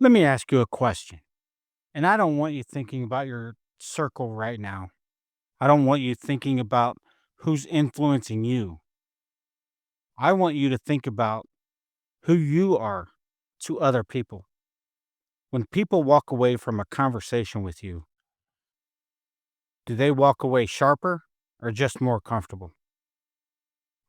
Let me ask you a question. And I don't want you thinking about your circle right now. I don't want you thinking about who's influencing you. I want you to think about who you are to other people. When people walk away from a conversation with you, do they walk away sharper or just more comfortable?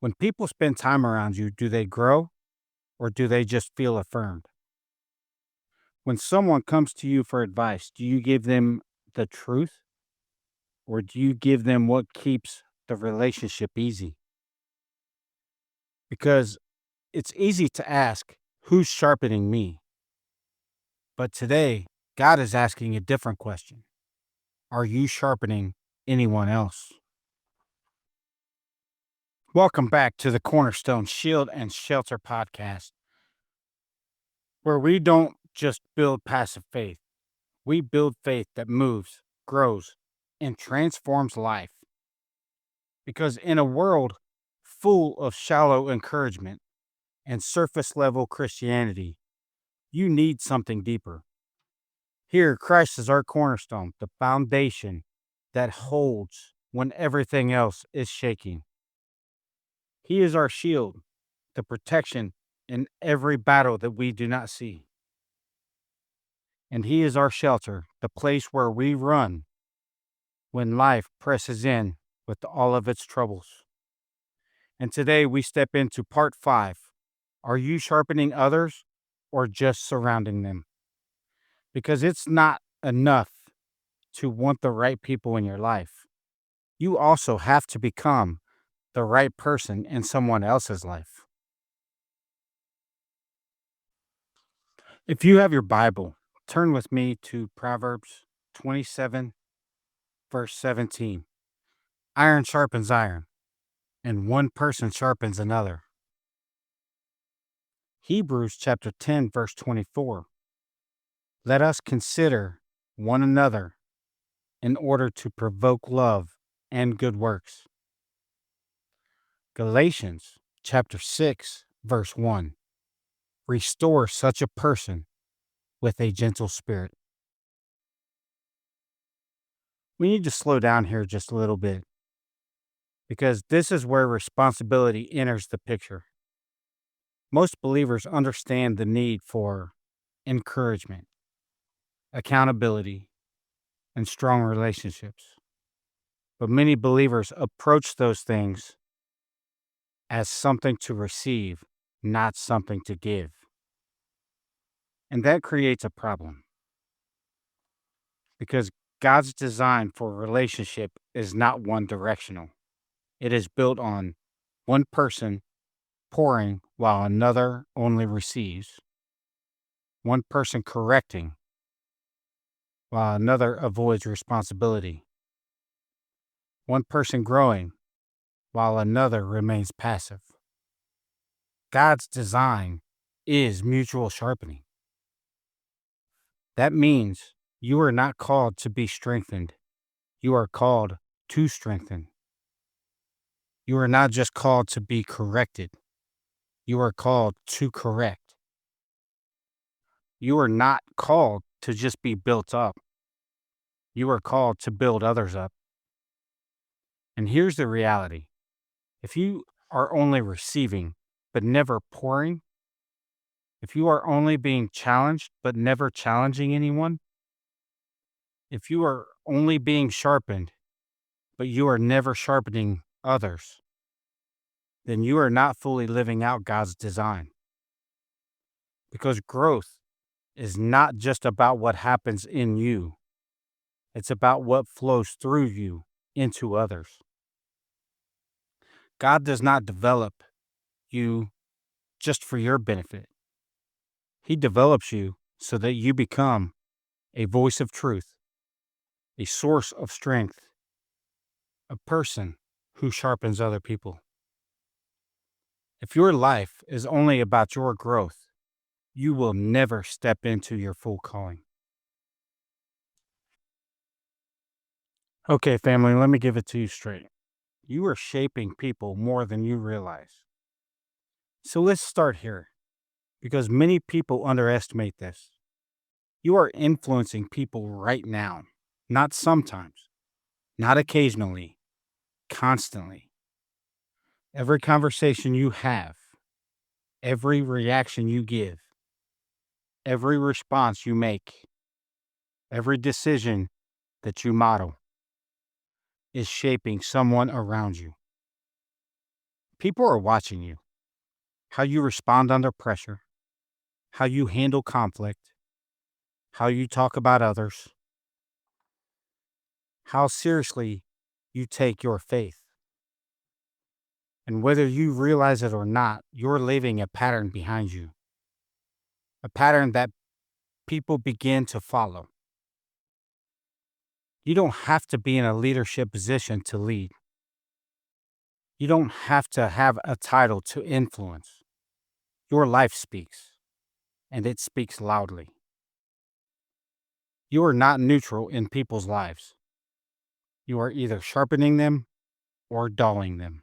When people spend time around you, do they grow or do they just feel affirmed? When someone comes to you for advice, do you give them the truth or do you give them what keeps the relationship easy? Because it's easy to ask, who's sharpening me? But today, God is asking a different question. Are you sharpening anyone else? Welcome back to the Cornerstone Shield and Shelter podcast, where we don't just build passive faith, we build faith that moves, grows, and transforms life. Because in a world full of shallow encouragement and surface level Christianity, you need something deeper. Here, Christ is our cornerstone, the foundation that holds when everything else is shaking. He is our shield, the protection in every battle that we do not see. And He is our shelter, the place where we run when life presses in with all of its troubles. And today we step into part 5. Are you sharpening others or just surrounding them? Because it's not enough to want the right people in your life. You also have to become the right person in someone else's life. If you have your Bible, turn with me to Proverbs 27, verse 17. Iron sharpens iron, and one person sharpens another. Hebrews chapter 10, verse 24. Let us consider one another in order to provoke love and good works. Galatians chapter 6, verse 1. Restore such a person with a gentle spirit. We need to slow down here just a little bit because this is where responsibility enters the picture. Most believers understand the need for encouragement, accountability, and strong relationships. But many believers approach those things as something to receive, not something to give. And that creates a problem because God's design for relationship is not one directional. It is built on one person pouring while another only receives, one person correcting while another avoids responsibility, one person growing while another remains passive. God's design is mutual sharpening. That means you are not called to be strengthened. You are called to strengthen. You are not just called to be corrected. You are called to correct. You are not called to just be built up. You are called to build others up. And here's the reality. If you are only receiving but never pouring, if you are only being challenged but never challenging anyone, if you are only being sharpened but you are never sharpening others, then you are not fully living out God's design. Because growth is not just about what happens in you, it's about what flows through you into others. God does not develop you just for your benefit. He develops you so that you become a voice of truth, a source of strength, a person who sharpens other people. If your life is only about your growth, you will never step into your full calling. Okay, family, let me give it to you straight. You are shaping people more than you realize. So let's start here because many people underestimate this. You are influencing people right now, not sometimes, not occasionally, constantly. Every conversation you have, every reaction you give, every response you make, every decision that you model is shaping someone around you. People are watching you, how you respond under pressure, how you handle conflict, how you talk about others, how seriously you take your faith. And whether you realize it or not, you're leaving a pattern behind you, a pattern that people begin to follow. You don't have to be in a leadership position to lead. You don't have to have a title to influence. Your life speaks, and it speaks loudly. You are not neutral in people's lives. You are either sharpening them or dulling them.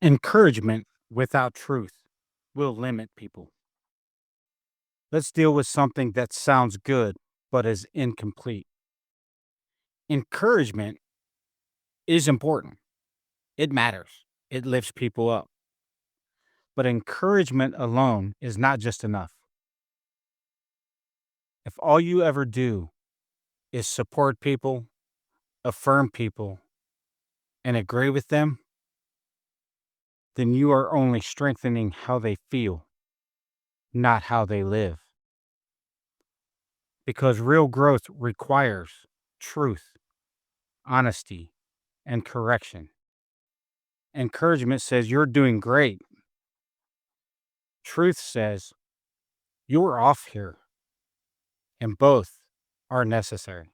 Encouragement without truth will limit people. Let's deal with something that sounds good but is incomplete. Encouragement is important. It matters. It lifts people up. But encouragement alone is not just enough. If all you ever do is support people, affirm people, and agree with them, then you are only strengthening how they feel, not how they live. Because real growth requires truth, honesty, and correction. Encouragement says you're doing great. Truth says you're off here, and both are necessary.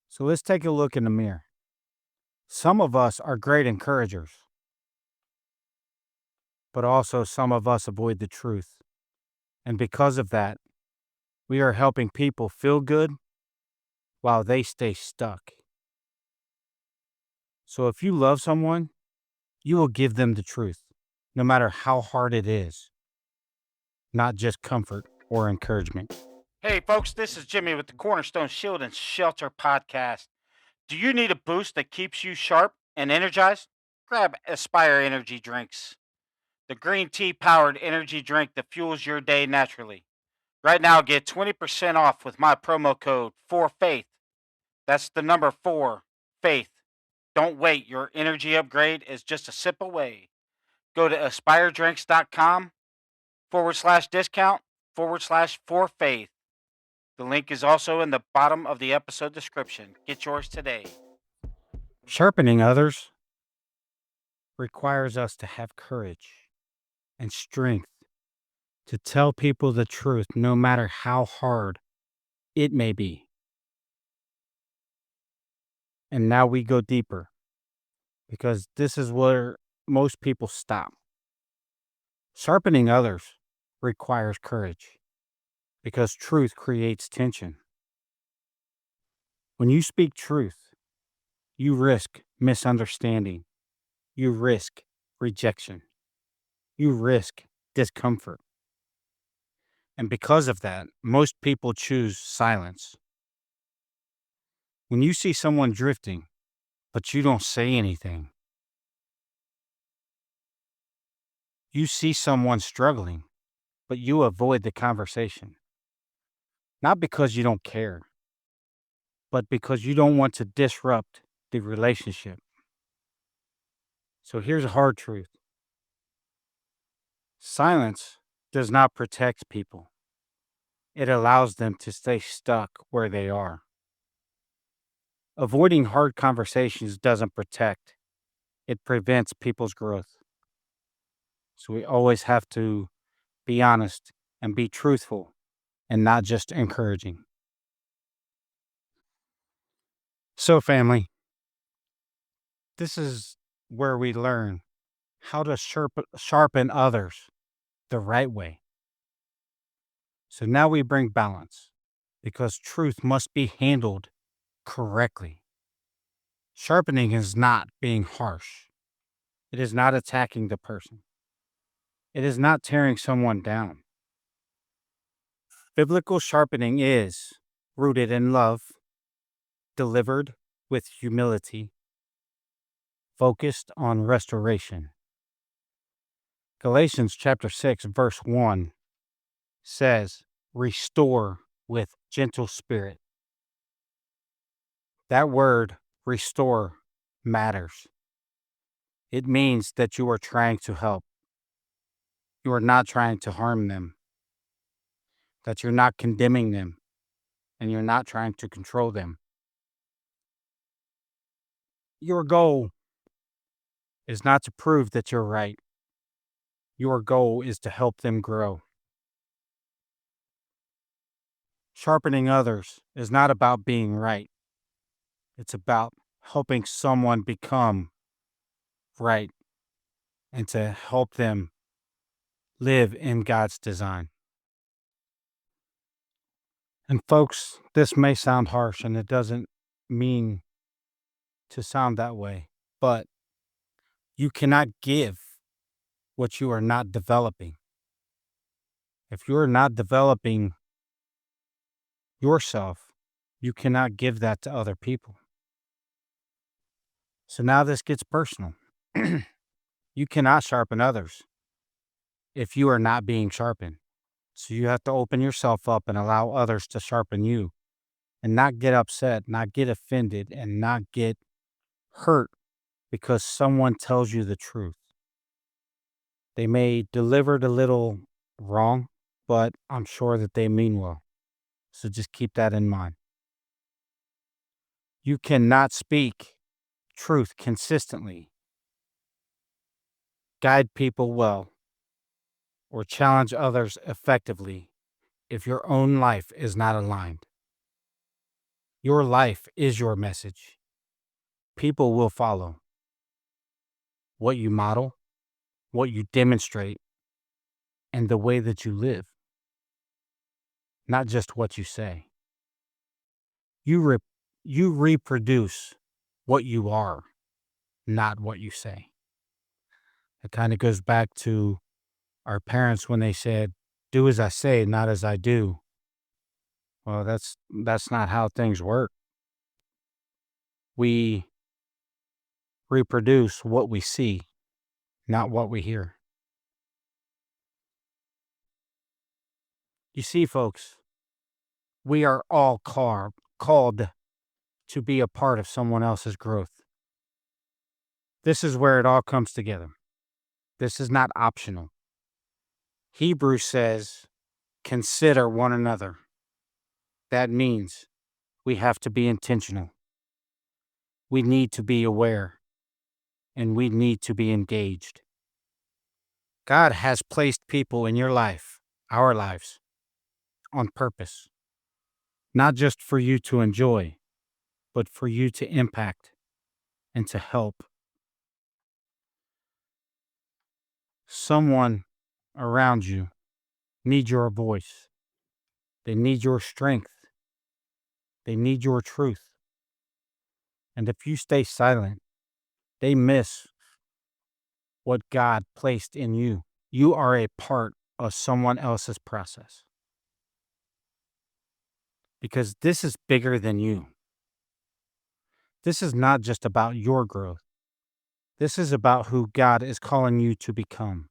So let's take a look in the mirror. Some of us are great encouragers, but also some of us avoid the truth. And because of that, we are helping people feel good while they stay stuck. So if you love someone, you will give them the truth, no matter how hard it is, not just comfort or encouragement. Hey, folks, this is Jimmy with the Cornerstone Shield and Shelter podcast. Do you need a boost that keeps you sharp and energized? Grab Aspire Energy Drinks, the green tea powered energy drink that fuels your day naturally. Right now, get 20% off with my promo code 4FAITH. That's the number 4, FAITH. Don't wait. Your energy upgrade is just a simple way. Go to aspiredrinks.com /discount /4FAITH. The link is also in the bottom of the episode description. Get yours today. Sharpening others requires us to have courage and strength to tell people the truth, no matter how hard it may be. And now we go deeper because this is where most people stop. Sharpening others requires courage because truth creates tension. When you speak truth, you risk misunderstanding, you risk rejection, you risk discomfort. And because of that, most people choose silence. When you see someone drifting, but you don't say anything, you see someone struggling, but you avoid the conversation. Not because you don't care, but because you don't want to disrupt the relationship. So here's a hard truth: silence does not protect people, it allows them to stay stuck where they are. Avoiding hard conversations doesn't protect, it prevents people's growth. So we always have to be honest and be truthful and not just encouraging. So, family, this is where we learn how to sharpen others the right way. So now we bring balance because truth must be handled correctly. Sharpening is not being harsh, it is not attacking the person, It is not tearing someone down. Biblical sharpening is rooted in love, delivered with humility, focused on restoration. Galatians chapter 6 verse 1 says, "Restore with gentle spirit." That word, restore, matters. It means that you are trying to help. You are not trying to harm them. That you're not condemning them. And you're not trying to control them. Your goal is not to prove that you're right. Your goal is to help them grow. Sharpening others is not about being right. It's about helping someone become right and to help them live in God's design. And folks, this may sound harsh and it doesn't mean to sound that way, but you cannot give what you are not developing. If you're not developing yourself, you cannot give that to other people. So now this gets personal. You cannot sharpen others if you are not being sharpened. So you have to open yourself up and allow others to sharpen you and not get upset, not get offended, and not get hurt because someone tells you the truth. They may deliver it a little wrong, but I'm sure that they mean well. So just keep that in mind. You cannot speak truth consistently, guide people well, or challenge others effectively if your own life is not aligned. Your life is your message. People will follow what you model, what you demonstrate, and the way that you live, not just what you say. You reproduce what you are, not what you say. It kind of goes back to our parents when they said, "Do as I say, not as I do." Well, that's not how things work. We reproduce what we see, not what we hear. You see, folks, we are all called to be a part of someone else's growth. This is where it all comes together. This is not optional. Hebrews says, "Consider one another." That means we have to be intentional. We need to be aware, and we need to be engaged. God has placed people in your life, our lives, on purpose, not just for you to enjoy, but for you to impact and to help. Someone around you needs your voice. They need your strength. They need your truth. And if you stay silent, they miss what God placed in you. You are a part of someone else's process. Because this is bigger than you. This is not just about your growth. This is about who God is calling you to become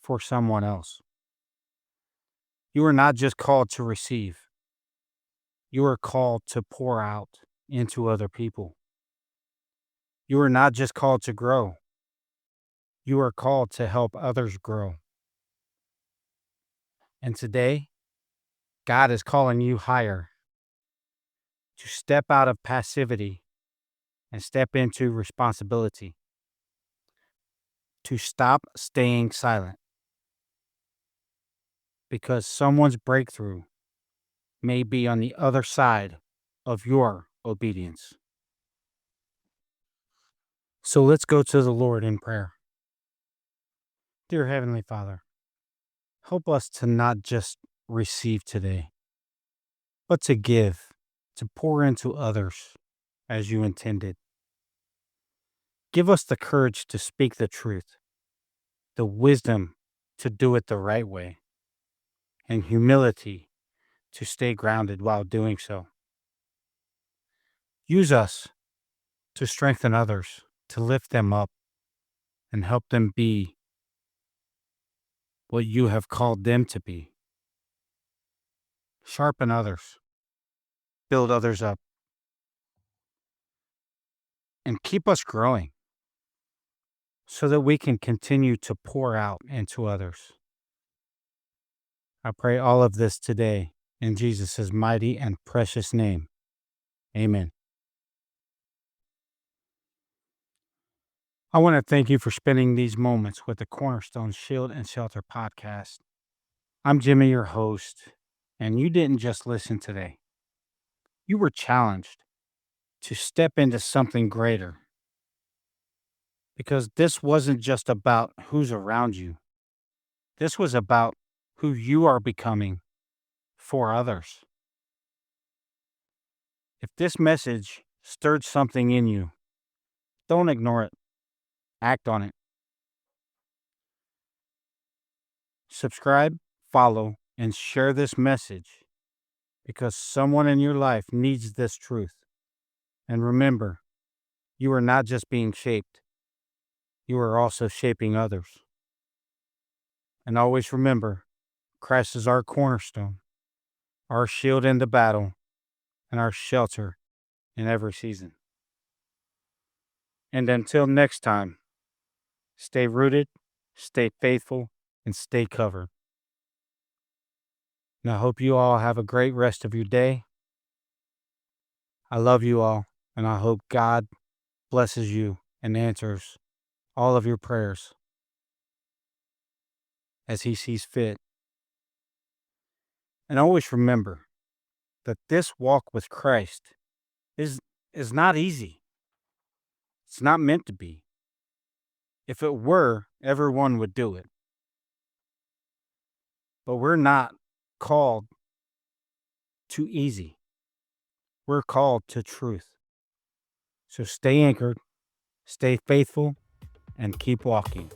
for someone else. You are not just called to receive. You are called to pour out into other people. You are not just called to grow. You are called to help others grow. And today, God is calling you higher, to step out of passivity and step into responsibility, to stop staying silent, because someone's breakthrough may be on the other side of your obedience. So let's go to the Lord in prayer. Dear Heavenly Father, help us to not just receive today, but to give, to pour into others as you intended. Give us the courage to speak the truth, the wisdom to do it the right way, and humility to stay grounded while doing so. Use us to strengthen others, to lift them up, and help them be what you have called them to be. Sharpen others, build others up, and keep us growing so that we can continue to pour out into others. I pray all of this today in Jesus' mighty and precious name. Amen. I want to thank you for spending these moments with the Cornerstone Shield and Shelter podcast. I'm Jimmy, your host, and you didn't just listen today. You were challenged to step into something greater, because this wasn't just about who's around you. This was about who you are becoming for others. If this message stirred something in you, don't ignore it. Act on it. Subscribe, follow, and share this message, because someone in your life needs this truth. And remember, you are not just being shaped, you are also shaping others. And always remember, Christ is our cornerstone, our shield in the battle, and our shelter in every season. And until next time, stay rooted, stay faithful, and stay covered. And I hope you all have a great rest of your day. I love you all, and I hope God blesses you and answers all of your prayers as He sees fit. And always remember that this walk with Christ is not easy. It's not meant to be. If it were, everyone would do it. But we're not called to easy. We're called to truth. So stay anchored, stay faithful, and keep walking.